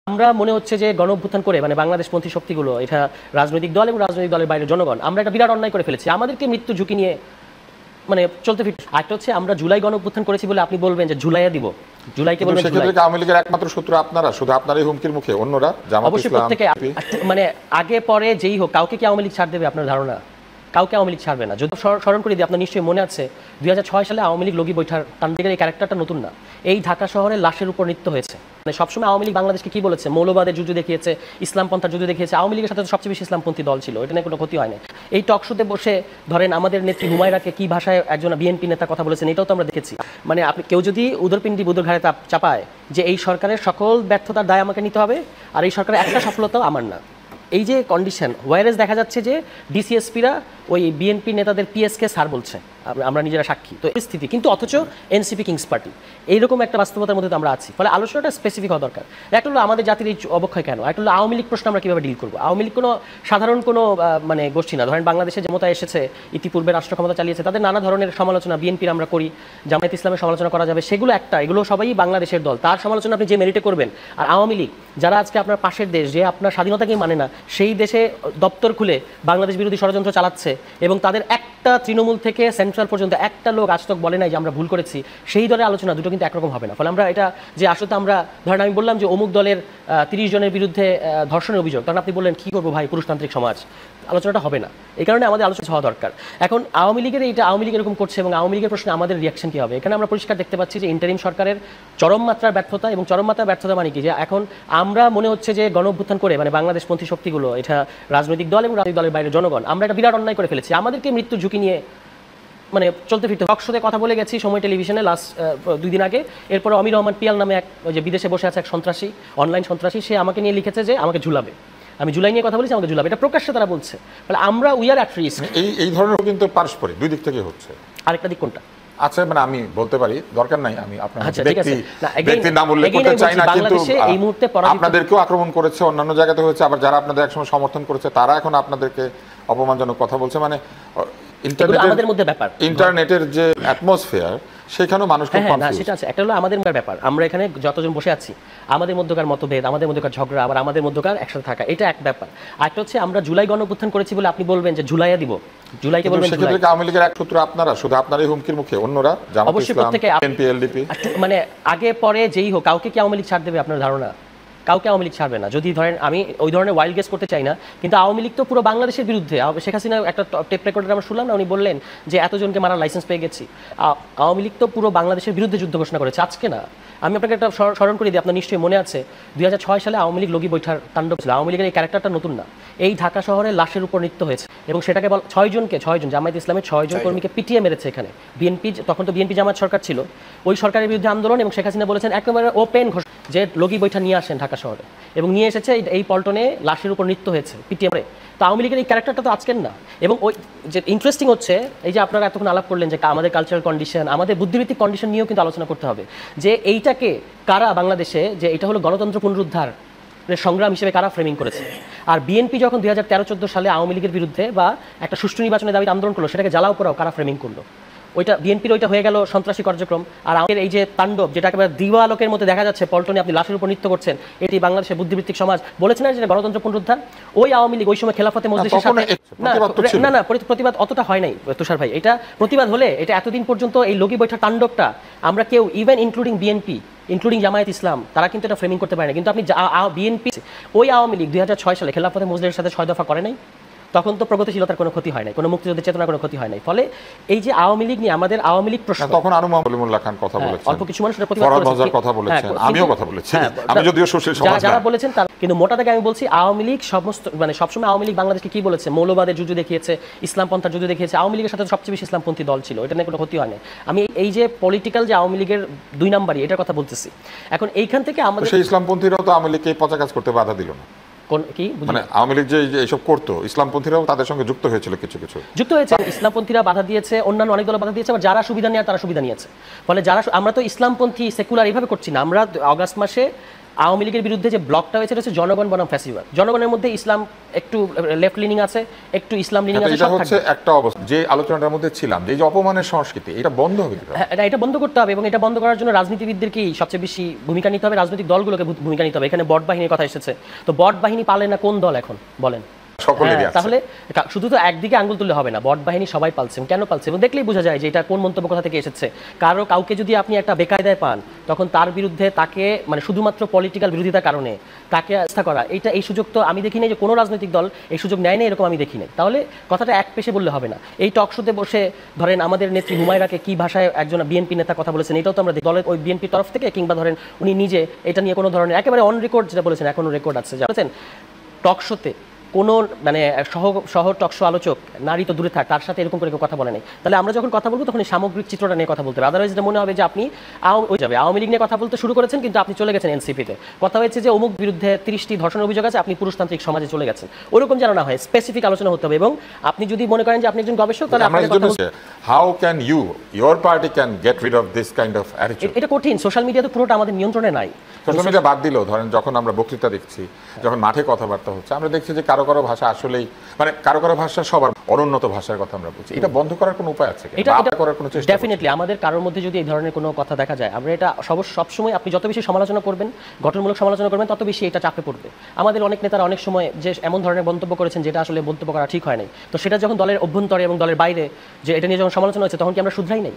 আমরা মনে হচ্ছে যে গণ অভ্যুত্থান করে মানে বাংলাদেশপন্থী শক্তিগুলো এটা রাজনৈতিক দল এবং রাজনৈতিক দলের বাইরে জনগণ আমরা একটা বিরাট অন্যায় করে ফেলেছি। আমাদেরকে মৃত্যু ঝুঁকি নিয়ে মানে চলতে ফিরতে একটা হচ্ছে আমরা জুলাই গণ অভ্যুত্থান করেছি বলে আপনি বলবেন যে জুলাইয়া দিব, জুলাইকে বলবেন জুলাই। সেক্ষেত্রে আওয়ামী লীগের একমাত্র শত্রু আপনারা, শুধু আপনারই হুমকির মুখে অন্যরা জামাত অবশ্যই ইসলাম প্রত্যেকে মানে আগে পরে যেই হোক কাউকে কি আওয়ামী লীগ ছাড় দেবে আপনার ধারণা? কাউকে আওয়ামী লীগ ছাড়বে না। যদি স্মরণ করে দিই, আপনার নিশ্চয়ই মনে আছে 2006 সালে আওয়ামী লীগ লগি বৈঠার তান্ত্রিকের এই ক্যারেক্টারটা নতুন না। এই ঢাকা শহরে লাশের উপর নৃত্য হয়েছে। মানে সবসময় আওয়ামী লীগ বাংলাদেশকে কি বলেছে, মৌলবাদের যুদ্ধ দেখিয়েছে, ইসলামপন্থার যুদ্ধ দেখিয়েছে। আওয়ামী লীগের সাথে সবচেয়ে বেশি ইসলামপন্থী দল ছিল, এটা নিয়ে কোনো ক্ষতি হয় না। এই টক শোতে বসে ধরেন আমাদের নেত্রী হুমায়রাকে কি ভাষায় একজন বিএনপি নেতা কথা বলেছেন, এটাও তো আমরা দেখেছি। মানে আপনি কেউ যদি উদরপিণ্ডি বুদর ঘাড়ে চাপায় যে এই সরকারের সকল ব্যর্থতার দায় আমাকে নিতে হবে আর এই সরকারের একটা সফলতাও আমার না, এই যে কন্ডিশন, ওয়ারেস দেখা যাচ্ছে যে ডিসিএসপিরা ওই বিএনপি নেতাদের পিএসকে স্যার বলছে, আমরা নিজেরা সাক্ষী। তো এই স্থিতি কিন্তু অথচ এনসিপি কিংস পার্টি, এইরকম একটা বাস্তবতার মধ্যে আমরা আছি। ফলে আলোচনাটা স্পেসিফিক হওয়া দরকার। একটা হলো আমাদের জাতির এই অবক্ষয় কেন, একটা হলো আওয়ামী লীগ প্রশ্ন আমরা কীভাবে ডিল করবো। আওয়ামী লীগ কোনো সাধারণ কোনো মানে গোষ্ঠী না। ধরেন বাংলাদেশে ক্ষমতায় এসেছে, ইতিপূর্বে রাষ্ট্র ক্ষমতা চালিয়েছে, তাদের নানা ধরনের সমালোচনা বিএনপির আমরা করি, জামায়াত ইসলামের সমালোচনা করা যাবে, সেগুলো একটা, এগুলো সবাই বাংলাদেশের দল, তার সমালোচনা আপনি যে মেরিটে করবেন। আর আওয়ামী লীগ যারা আজকে আপনার পাশের দেশ, যে আপনার স্বাধীনতাকেই মানে না, সেই দেশে দপ্তর খুলে বাংলাদেশ বিরোধী ষড়যন্ত্র চালাচ্ছে এবং তাদের একটা তৃণমূল থেকে সেন্ট্রাল পর্যন্ত একটা লোক আজ তক বলে নাই যে আমরা ভুল করেছি, সেই দলের আলোচনা দুটো কিন্তু একরকম হবে না। ফলে আমরা এটা যে আসলে আমরা ধরেন আমি বললাম যে অমুক দলের 30 জনের বিরুদ্ধে ধর্ষণের অভিযোগ, তখন আপনি বললেন কী করবো ভাই, পুরুষতান্ত্রিক সমাজ, আলোচনাটা হবে না। এই কারণে আমাদের আলোচনা হওয়া দরকার। এখন আওয়ামী লীগের এইটা আওয়ামী লীগ এরকম করছে এবং আওয়ামী লীগের প্রশ্নে আমাদের রিয়াকশন কী হবে, এখানে আমরা পরিষ্কার দেখতে পাচ্ছি যে ইন্টারিম সরকারের চরম মাত্রার ব্যর্থতা। এবং চরম মাত্রার ব্যর্থতা মানে কি, যে এখন আমরা মনে হচ্ছে যে গণ অভ্যুত্থান করে মানে বাংলাদেশপন্থী শক্তিগুলো এটা রাজনৈতিক দল এবং রাজনৈতিক দলের বাইরে জনগণ আমরা একটা বিরাট অন্যায় করে ফেলেছি। আমাদেরকে মৃত্যু ঝুঁকি নিয়ে মানে চলতে ফিরতে টক শোতে কথা বলে গেছি সময় টেলিভিশনে লাস্ট 2 দিন আগে। এরপরে অমির রহমান পিয়াল নামে এক যে বিদেশে বসে আছে এক সন্ত্রাসী, অনলাইন সন্ত্রাসী, সে আমাকে নিয়ে লিখেছে যে আমাকে ঝুলাবে, আমি জুলাই নিয়ে কথা বলেছি, আমাকে ঝুলাবে, এটা প্রকাশ্যে তারা বলছে। ফলে আমরা উই আর অ্যাট রিস্ক। এই ধরনের কিন্তু পারস্পরিক দুই দিক থেকে হচ্ছে। আরেকটা দিক কোনটা? আচ্ছা, মানে আমি বলতে পারি, দরকার নাই আমি আপনার ব্যক্তির নাম উল্লেখ করতে চাই না, কিন্তু এই মুহূর্তে আপনাদেরকেও আক্রমণ করেছে, অন্যান্য জায়গাতে হয়েছে, আবার যারা আপনাদের একসময় সমর্থন করেছে তারা এখন আপনাদেরকে অপমানজনক কথা বলছে। মানে আমাদের মধ্যে ব্যাপার, ইন্টারনেটের যে অ্যাটমসফিয়ার, সেখানেও মানুষ খুব কনফিউজ। না সেটা আছে। একটা হলো আমাদের ব্যাপার, আমরা এখানে যতজন বসে আছি আমাদের মধ্যকার মতভেদ, আমাদের মধ্যকার ঝগড়া, আবার আমাদের মধ্যকার একসাথে থাকা, এটা এক ব্যাপার। আরেকটা হচ্ছে আমরা জুলাই গণ অভ্যুত্থান করেছি বলে আপনি বলবেন যে জুলাইয়া দিব, জুলাইকে বলবেন জুলাই। সেক্ষেত্রে আওয়ামী লীগের এক শত্রু আপনারা, শুধু আপনারই হুমকির মুখে অন্যরা জামাত ইসলাম, বিএনপি, এলডিপি, মানে আগে পরে যেই হোক কাউকে কি আওয়ামী লীগ ছাড় দেবে আপনার ধারণা? কাউকে আওয়ামী লীগ ছাড়বে না। যদি ধরেন আমি ওই ধরনের ওয়াইল্ড গেস করতে চাই না, কিন্তু আওয়ামী লীগ তো পুরো বাংলাদেশের বিরুদ্ধে। শেখ হাসিনা একটা টেপ রেকর্ডার আমরা শুনলাম না, উনি বললেন যে এতজনকে মারার লাইসেন্স পেয়ে গেছি। আওয়ামী লীগ তো পুরো বাংলাদেশের বিরুদ্ধে যুদ্ধ ঘোষণা করেছে, আজকে না। আমি আপনাকে একটা স্মরণ করে দিই, আপনার নিশ্চয়ই মনে আছে 2006 সালে আওয়ামী লীগ লগি বৈঠার তাণ্ডব ছিল। আওয়ামী লীগের এই ক্যারেক্টারটা নতুন না। এই ঢাকা শহরে লাশের উপর নৃত্য হয়েছে এবং সেটাকে 6 জন জামায়াত ইসলামের 6 জন কর্মীকে পিটিয়ে মেরেছে এখানে বিএনপি। তখন তো বিএনপি জামায়াত সরকার ছিল, ওই সরকারের বিরুদ্ধে আন্দোলন। এবং শেখ হাসিনা বলেছেন একেবারে ওপেন ঘোষণা যে লগি বৈঠা নিয়ে আসেন ঢাকা শহরে, এবং নিয়ে এসেছে এই পল্টনে লাশের উপর নৃত্য হয়েছে পিটিয়ে মেরে। তো আওয়ামী লীগের এই ক্যারেক্টারটা তো আজকের না। এবং ওই যে ইন্টারেস্টিং হচ্ছে, এই যে আপনারা এতক্ষণ আলাপ করলেন যে আমাদের কালচারাল কন্ডিশন, আমাদের বুদ্ধিভিত্তিক কন্ডিশন নিয়েও কিন্তু আলোচনা করতে হবে যে এইটাকে কারা বাংলাদেশে, যে এটা হলো গণতন্ত্র পুনরুদ্ধার সংগ্রাম হিসেবে কারা ফ্রেমিং করেছে। আর বিএনপি যখন 2013-14 সালে আওয়ামী লীগের বিরুদ্ধে বা একটা সুষ্ঠু নির্বাচনের দাবিতে আন্দোলন করলো, সেটাকে জ্বালাও পোড়াও কারা ফ্রেমিং করলো? ওইটা বিএনপির ওইটা হয়ে গেল সন্ত্রাসী কার্যক্রম। আর আমাদের এই যে তাণ্ডব, যেটা একেবারে দিওয়ালোকের মধ্যে দেখা যাচ্ছে, পল্টনে আপনি লাশের উপর নৃত্য করছেন, এটি বাংলাদেশের বুদ্ধিভিত্তিক সমাজ বলেছে না যে গণতন্ত্র পুনরুদ্ধার। ওই আওয়ামী লীগ ওই সময় খেলাফতে মজলিসের সাথে না প্রতিবাদ অতটা হয় নাই তুষার ভাই। এটা প্রতিবাদ হলে এটা এতদিন পর্যন্ত এই লগি বৈঠা তাণ্ডবটা আমরা কেউ, even including BNP, including Jamaat Islam, তারা কিন্তু এটা ফ্রেমিং করতে পারে না। কিন্তু আপনি বিএনপি, ওই আওয়ামী লীগ 2006 সালে খেলাফতে মজলিসের সাথে 6 দফা করে নাই, তখন তো প্রগতিশীলতার কোনো ক্ষতি হয় নাই, কোনো মুক্তিযুদ্ধের চেতনার কোনো ক্ষতি হয় নাই। ফলে এই যে আওয়ামী লীগ নিয়ে আমাদের আওয়ামী লীগ প্রশ্ন, তখন আরো মোহাম্মদুল্লাহ খান কথা বলেছেন, অল্প কিছু মানুষ প্রতিবাদ করেছেন, কথা বলেছেন, আমিও কথা বলেছি, আমি যদিও সুশীল সমাজ যারা বলেছেন তার, কিন্তু মোটা দাগে আমি বলছি আওয়ামী লীগ সমস্ত মানে সবসময় আওয়ামী লীগ বাংলাদেশকে কি বলেছে, মৌলবাদের যুদ্ধ দেখিয়েছে, ইসলামপন্থার যুদ্ধ দেখিয়েছে। আওয়ামী লীগের সাথে সবচেয়ে বেশি ইসলামপন্থী দল ছিল, এটা নিয়ে কোনো ক্ষতি হয় না। আমি এই যে পলিটিক্যাল যে আওয়ামী লীগের 2 নাম্বারই, এটার কথা বলতেছি। এখন এইখান থেকে আমাদের সেই ইসলামপন্থীরাও তো আওয়ামী লীগকে পচা কাজ করতে বাধা দিল না। মানে আওয়ামী লীগ যে এইসব করতো, ইসলামপন্থীরাও তাদের সঙ্গে যুক্ত হয়েছিল, কিছু যুক্ত হয়েছে। ইসলামপন্থীরা বাধা দিয়েছে, অন্যান্য অনেক দল বাধা দিয়েছে, আবার যারা সুবিধা নেয় তারা সুবিধা নিয়েছে। ফলে যারা, আমরা তো ইসলামপন্থী সেকুলার এইভাবে করছি না। আমরা অগাস্ট মাসে আওয়ামী লীগের বিরুদ্ধে যে ব্লকটা হয়েছে এটা হচ্ছে জনগণ বনাম ফ্যাসিবাদ। জনগণের মধ্যে ইসলাম একটু লেফট লিনিং আছে, একটু ইসলাম লিনিং আছে, এটা হচ্ছে একটা অবস্থা। যে আলোচনাটার মধ্যে ছিলাম, যে অপমানের সংস্কৃতি, এটা বন্ধ হবে কিভাবে? হ্যাঁ, এটা বন্ধ করতে হবে এবং এটা বন্ধ করার জন্য রাজনীতিবিদদেরকেই সবচেয়ে বেশি ভূমিকা নিতে হবে, রাজনৈতিক দলগুলোকে ভূমিকা নিতে হবে। এখানে বট বাহিনীর কথা এসেছে, তো বট বাহিনী পালে না কোন দল এখন বলেন? সকলেরই আছে। তাহলে শুধু তো একদিকে আঙ্গুল তুললে হবে না, বট বাহিনী সবাই পালছে, কেন পালছে এবং দেখলেই বোঝা যায় যে এটা কোন মন্তব্য কোথা থেকে এসেছে। কাউকে যদি আপনি একটা বেকায়দায় পান, তখন তার বিরুদ্ধে তাকে মানে শুধুমাত্র পলিটিক্যাল বিরোধিতার কারণে তাকে আস্থা করা, এই সুযোগ তো আমি দেখি নাই যে কোনো রাজনৈতিক দল এই সুযোগ নেয় না, এরকম আমি দেখি নাই। তাহলে কথাটা এক পেশে বললে হবে না। এই টক শোতে বসে ধরেন আমাদের নেত্রী হুমায়রাকে কি ভাষায় একজন বিএনপি নেতা কথা বলেছেন, এটাও তো আমরা দলের ওই বিএনপির তরফ থেকে, কিংবা ধরেন উনি নিজে এটা নিয়ে কোনো ধরনের একেবারে অন রেকর্ড যেটা বলেছেন, এখনো রেকর্ড আছে, বলেছেন টক শোতে কোনো মানে সহ টকশো আলোচক নারী তো দূরে থাক, তার সাথে এরকম করে কেউ কথা বলে নাই। তাহলে আমরা যখন কথা বলবো তখন এই সামগ্রিক চিত্রটা নিয়ে কথা বলতে হবে। আদারওয়াইজ এটা মনে হবে যে আপনি আওয়ামী লীগ নিয়ে কথা বলতে শুরু করেছেন কিন্তু আপনি চলে গেছেন এনসিপিতে। কথা হয়েছে যে অমুক বিরুদ্ধে 30টি ধর্ষণের অভিযোগ আছে, আপনি পুরুষতান্ত্রিক সমাজে চলে গেছেন। ওরকম যেন না হয়, স্পেসিফিক আলোচনা হতে হবে। এবং আপনি যদি মনে করেন যে আপনি একজন গবেষক, তাহলে how can your party can get rid of this kind of attitude? এটা কঠিন। সোশ্যাল মিডিয়া তো পুরোটা আমাদের নিয়ন্ত্রণে নাই। সোশ্যাল মিডিয়া বাদ দিলেও ধরেন যখন আমরা বক্তৃতা দেখছি, যখন মাঠে কথাবার্তা হচ্ছে, আমরা দেখছি যে কারো কারো ভাষা আসলেই মানে কারো কারো ভাষা সবার অনুন্নত ভাষার কথা আমরা বলছি। এটা বন্ধ করার কোনো উপায় আছে? এটা করার কোনো চেষ্টা? ডেফিনেটলি আমাদের কারোর মধ্যে যদি এই ধরনের কোনো কথা দেখা যায়, আমরা এটা সবসময় আপনি যত বেশি সমালোচনা করবেন, গঠনমূলক সমালোচনা করবেন, তত বেশি এটা চাপে পড়বে। আমাদের অনেক নেতারা অনেক সময় যে এমন ধরনের মন্তব্য করেছেন যেটা আসলে মন্তব্য করা ঠিক হয় নাই, তো সেটা যখন দলের অভ্যন্তরে এবং দলের বাইরে যে এটা নিয়ে যখন সমালোচনা হচ্ছে, তখন কি আমরা শুধরাই নাই?